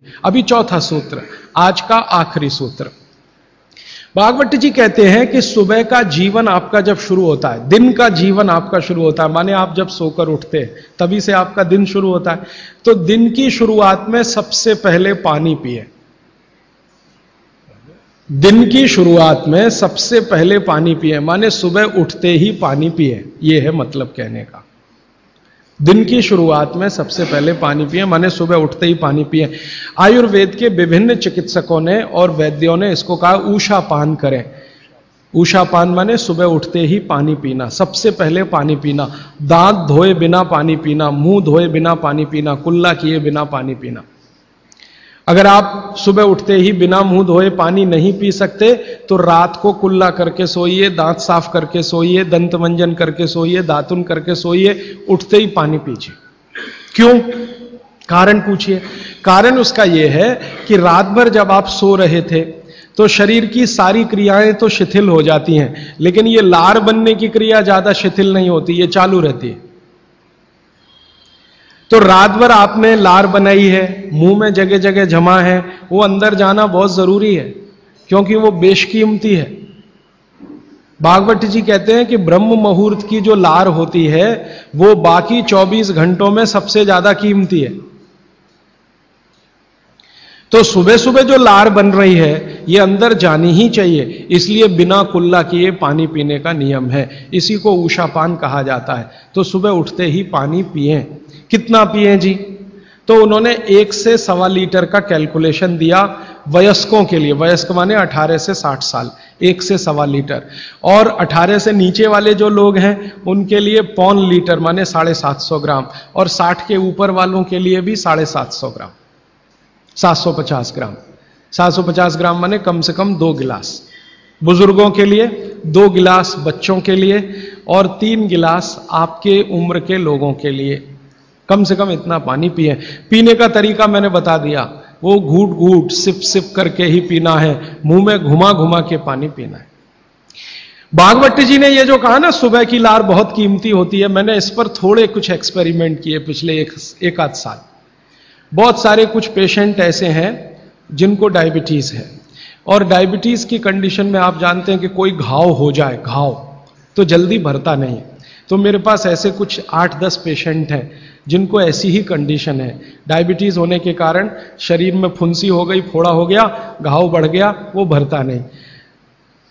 अभी चौथा सूत्र, आज का आखिरी सूत्र। भागवत जी कहते हैं कि सुबह का जीवन आपका जब शुरू होता है, दिन का जीवन आपका शुरू होता है, माने आप जब सोकर उठते हैं तभी से आपका दिन शुरू होता है, तो दिन की शुरुआत में सबसे पहले पानी पिए। दिन की शुरुआत में सबसे पहले पानी पिए, माने सुबह उठते ही पानी पिए, यह है मतलब कहने का। दिन की शुरुआत में सबसे पहले पानी पिए, माने सुबह उठते ही पानी पिए। आयुर्वेद के विभिन्न चिकित्सकों ने और वैद्यों ने इसको कहा ऊषा पान करें। ऊषा पान माने सुबह उठते ही पानी पीना, सबसे पहले पानी पीना, दांत धोए बिना पानी पीना, मुंह धोए बिना पानी पीना, कुल्ला किए बिना पानी पीना। अगर आप सुबह उठते ही बिना मुंह धोए पानी नहीं पी सकते तो रात को कुल्ला करके सोइए, दांत साफ करके सोइए, दंत मंजन करके सोइए, दातुन करके सोइए, उठते ही पानी पीजिए। क्यों? कारण पूछिए। कारण उसका यह है कि रात भर जब आप सो रहे थे तो शरीर की सारी क्रियाएं तो शिथिल हो जाती हैं, लेकिन ये लार बनने की क्रिया ज्यादा शिथिल नहीं होती, ये चालू रहती है। तो रात भर आपने लार बनाई है, मुंह में जगह जगह जमा है, वो अंदर जाना बहुत जरूरी है, क्योंकि वो बेशकीमती है। भागवत जी कहते हैं कि ब्रह्म मुहूर्त की जो लार होती है वो बाकी 24 घंटों में सबसे ज्यादा कीमती है। तो सुबह सुबह जो लार बन रही है ये अंदर जानी ही चाहिए, इसलिए बिना कुल्ला किए पानी पीने का नियम है। इसी को ऊषापान कहा जाता है। तो सुबह उठते ही पानी पिए। कितना पिए जी? तो उन्होंने 1 से 1.25 लीटर का कैलकुलेशन दिया वयस्कों के लिए। वयस्क माने 18 से 60 साल, 1 से 1.25 लीटर। और 18 से नीचे वाले जो लोग हैं उनके लिए 1.25 लीटर माने 750 ग्राम, और 60 के ऊपर वालों के लिए भी 750 ग्राम, 750 ग्राम। 750 ग्राम माने कम से कम 2 गिलास बुजुर्गों के लिए, 2 गिलास बच्चों के लिए, और 3 गिलास आपके उम्र के लोगों के लिए। कम से कम इतना पानी पिए। पीने का तरीका मैंने बता दिया, वो घूट घूट सिप सिप करके ही पीना है, मुंह में घुमा घुमा के पानी पीना है। भागवत जी ने ये जो कहा ना सुबह की लार बहुत कीमती होती है, मैंने इस पर थोड़े कुछ एक्सपेरिमेंट किए पिछले एक आध साल। बहुत सारे कुछ पेशेंट ऐसे हैं जिनको डायबिटीज है, और डायबिटीज की कंडीशन में आप जानते हैं कि कोई घाव हो जाए, घाव तो जल्दी भरता नहीं। तो मेरे पास ऐसे कुछ 8-10 पेशेंट हैं जिनको ऐसी ही कंडीशन है। डायबिटीज होने के कारण शरीर में फुंसी हो गई, फोड़ा हो गया, घाव बढ़ गया, वो भरता नहीं।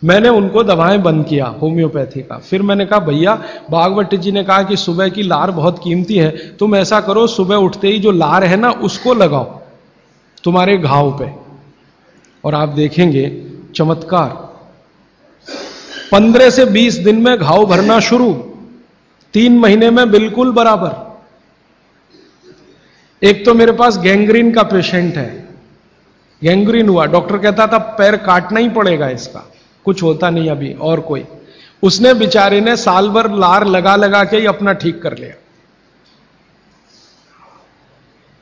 मैंने उनको दवाएं बंद किया होम्योपैथी का। फिर मैंने कहा भैया, भागवत जी ने कहा कि सुबह की लार बहुत कीमती है, तुम ऐसा करो सुबह उठते ही जो लार है ना उसको लगाओ तुम्हारे घाव पे, और आप देखेंगे चमत्कार। 15 से 20 दिन में घाव भरना शुरू, 3 महीने में बिल्कुल बराबर। एक तो मेरे पास गैंग्रीन का पेशेंट है, गैंग्रीन हुआ, डॉक्टर कहता था पैर काटना ही पड़ेगा इसका, कुछ होता नहीं अभी और कोई। उसने बेचारे ने साल भर लार लगा लगा के ही अपना ठीक कर लिया।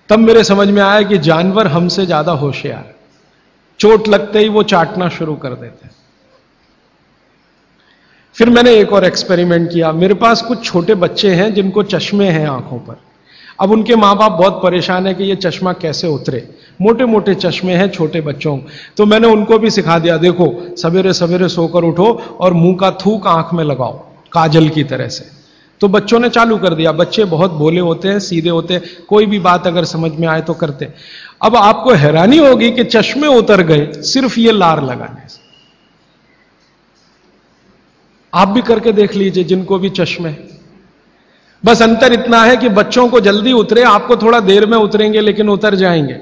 तब मेरे समझ में आया कि जानवर हमसे ज्यादा होशियार, चोट लगते ही वो चाटना शुरू कर देते हैं। फिर मैंने एक और एक्सपेरिमेंट किया। मेरे पास कुछ छोटे बच्चे हैं जिनको चश्मे हैं आंखों पर। अब उनके माँ बाप बहुत परेशान है कि ये चश्मा कैसे उतरे, मोटे मोटे चश्मे हैं छोटे बच्चों। तो मैंने उनको भी सिखा दिया, देखो सवेरे सवेरे सोकर उठो और मुंह का थूक आंख में लगाओ काजल की तरह से। तो बच्चों ने चालू कर दिया। बच्चे बहुत भोले होते हैं, सीधे होते हैं, कोई भी बात अगर समझ में आए तो करते। अब आपको हैरानी होगी कि चश्मे उतर गए सिर्फ ये लार लगाने से। आप भी करके देख लीजिए जिनको भी चश्मे। बस अंतर इतना है कि बच्चों को जल्दी उतरे, आपको थोड़ा देर में उतरेंगे लेकिन उतर जाएंगे।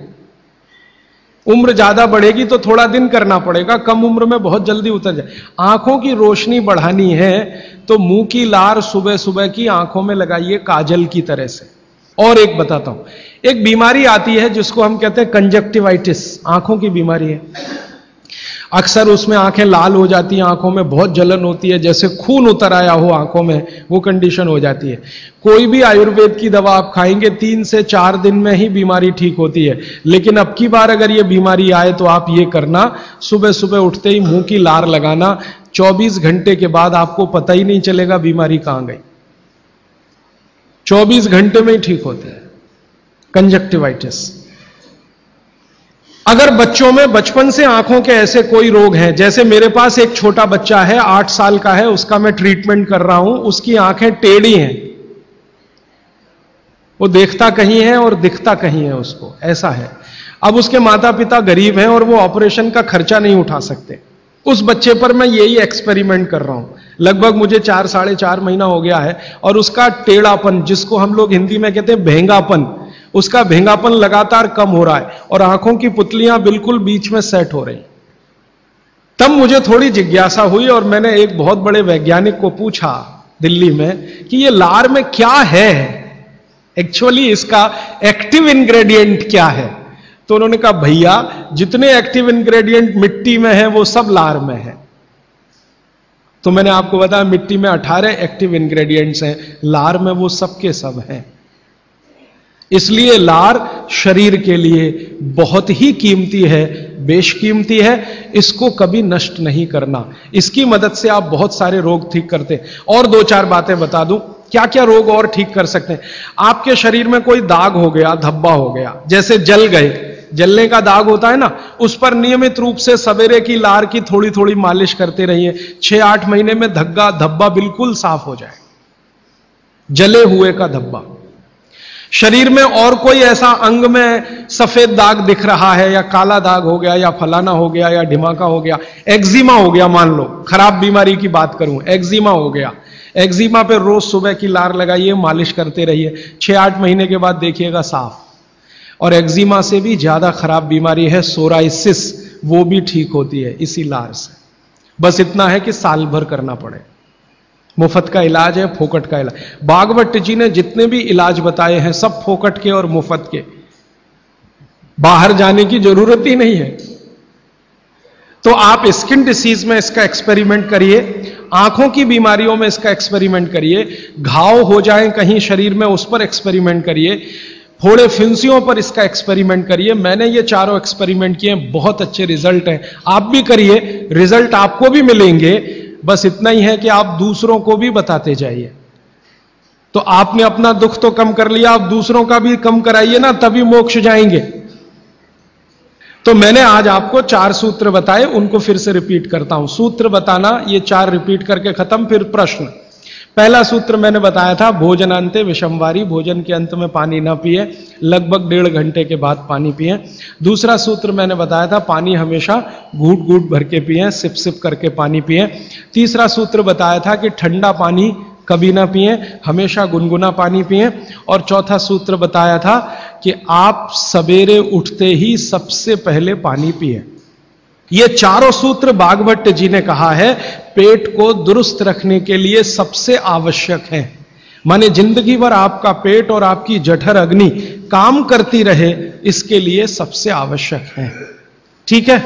उम्र ज्यादा बढ़ेगी तो थोड़ा दिन करना पड़ेगा, कम उम्र में बहुत जल्दी उतर जाए। आंखों की रोशनी बढ़ानी है तो मुंह की लार सुबह सुबह की आंखों में लगाइए काजल की तरह से। और एक बताता हूं, एक बीमारी आती है जिसको हम कहते हैं कंजक्टिवाइटिस, आंखों की बीमारी है। अक्सर उसमें आंखें लाल हो जाती हैं, आंखों में बहुत जलन होती है, जैसे खून उतर आया हो आंखों में, वो कंडीशन हो जाती है। कोई भी आयुर्वेद की दवा आप खाएंगे 3 से 4 दिन में ही बीमारी ठीक होती है। लेकिन अब की बार अगर ये बीमारी आए तो आप ये करना, सुबह सुबह उठते ही मुंह की लार लगाना। 24 घंटे के बाद आपको पता ही नहीं चलेगा बीमारी कहां गई। 24 घंटे में ही ठीक होते हैं कंजक्टिवाइटिस। अगर बच्चों में बचपन से आंखों के ऐसे कोई रोग हैं, जैसे मेरे पास एक छोटा बच्चा है 8 साल का है, उसका मैं ट्रीटमेंट कर रहा हूं, उसकी आंखें टेढ़ी हैं, वो देखता कहीं है और दिखता कहीं है, उसको ऐसा है। अब उसके माता पिता गरीब हैं और वो ऑपरेशन का खर्चा नहीं उठा सकते। उस बच्चे पर मैं यही एक्सपेरिमेंट कर रहा हूं, लगभग मुझे 4 साढ़े 4 महीना हो गया है, और उसका टेढ़ापन, जिसको हम लोग हिंदी में कहते हैं भेंगापन, उसका भेंगापन लगातार कम हो रहा है और आंखों की पुतलियां बिल्कुल बीच में सेट हो रही। तब मुझे थोड़ी जिज्ञासा हुई और मैंने एक बहुत बड़े वैज्ञानिक को पूछा दिल्ली में कि ये लार में क्या है, एक्चुअली इसका एक्टिव इंग्रेडिएंट क्या है। तो उन्होंने कहा भैया जितने एक्टिव इंग्रेडिएंट मिट्टी में है वो सब लार में है। तो मैंने आपको बताया मिट्टी में 18 एक्टिव इंग्रेडिएंट्स हैं, लार में वो सब के सब हैं। इसलिए लार शरीर के लिए बहुत ही कीमती है, बेशकीमती है, इसको कभी नष्ट नहीं करना। इसकी मदद से आप बहुत सारे रोग ठीक करते हैं। और 2-4 बातें बता दूं क्या क्या रोग और ठीक कर सकते हैं। आपके शरीर में कोई दाग हो गया, धब्बा हो गया, जैसे जल गए, जलने का दाग होता है ना, उस पर नियमित रूप से सवेरे की लार की थोड़ी थोड़ी मालिश करते रहिए। 6-8 महीने में धब्बा बिल्कुल साफ हो जाए, जले हुए का धब्बा। शरीर में और कोई ऐसा अंग में सफेद दाग दिख रहा है, या काला दाग हो गया, या फलाना हो गया, या ढिमाका हो गया, एक्जिमा हो गया, मान लो खराब बीमारी की बात करूं, एक्जिमा हो गया, एक्जिमा पे रोज सुबह की लार लगाइए, मालिश करते रहिए, 6-8 महीने के बाद देखिएगा साफ। और एक्जिमा से भी ज्यादा खराब बीमारी है सोराइसिस, वो भी ठीक होती है इसी लार से। बस इतना है कि साल भर करना पड़े। मुफ्त का इलाज है, फोकट का इलाज। भागवत जी ने जितने भी इलाज बताए हैं सब फोकट के और मुफ्त के, बाहर जाने की जरूरत ही नहीं है। तो आप स्किन डिसीज में इसका एक्सपेरिमेंट करिए, आंखों की बीमारियों में इसका एक्सपेरिमेंट करिए, घाव हो जाएं कहीं शरीर में उस पर एक्सपेरिमेंट करिए, फोड़े फिंसियों पर इसका एक्सपेरिमेंट करिए। मैंने ये चारों एक्सपेरिमेंट किए, बहुत अच्छे रिजल्ट हैं, आप भी करिए, रिजल्ट आपको भी मिलेंगे। बस इतना ही है कि आप दूसरों को भी बताते जाइए। तो आपने अपना दुख तो कम कर लिया, आप दूसरों का भी कम कराइए ना, तभी मोक्ष जाएंगे। तो मैंने आज आपको 4 सूत्र बताए, उनको फिर से रिपीट करता हूं। सूत्र बताना, ये 4 रिपीट करके खत्म, फिर प्रश्न। पहला सूत्र मैंने बताया था, भोजनांते विषमवारी, भोजन के अंत में पानी ना पिए, लगभग 1.5 घंटे के बाद पानी पिए। दूसरा सूत्र मैंने बताया था, पानी हमेशा घूट घूट भर के पिए, सिप सिप करके पानी पिए। तीसरा सूत्र बताया था कि ठंडा पानी कभी ना पिए, हमेशा गुनगुना पानी पिए। और चौथा सूत्र बताया था कि आप सवेरे उठते ही सबसे पहले पानी पिए। ये चारों सूत्र भागवत जी ने कहा है पेट को दुरुस्त रखने के लिए सबसे आवश्यक है। माने जिंदगी भर आपका पेट और आपकी जठर अग्नि काम करती रहे, इसके लिए सबसे आवश्यक है। ठीक है।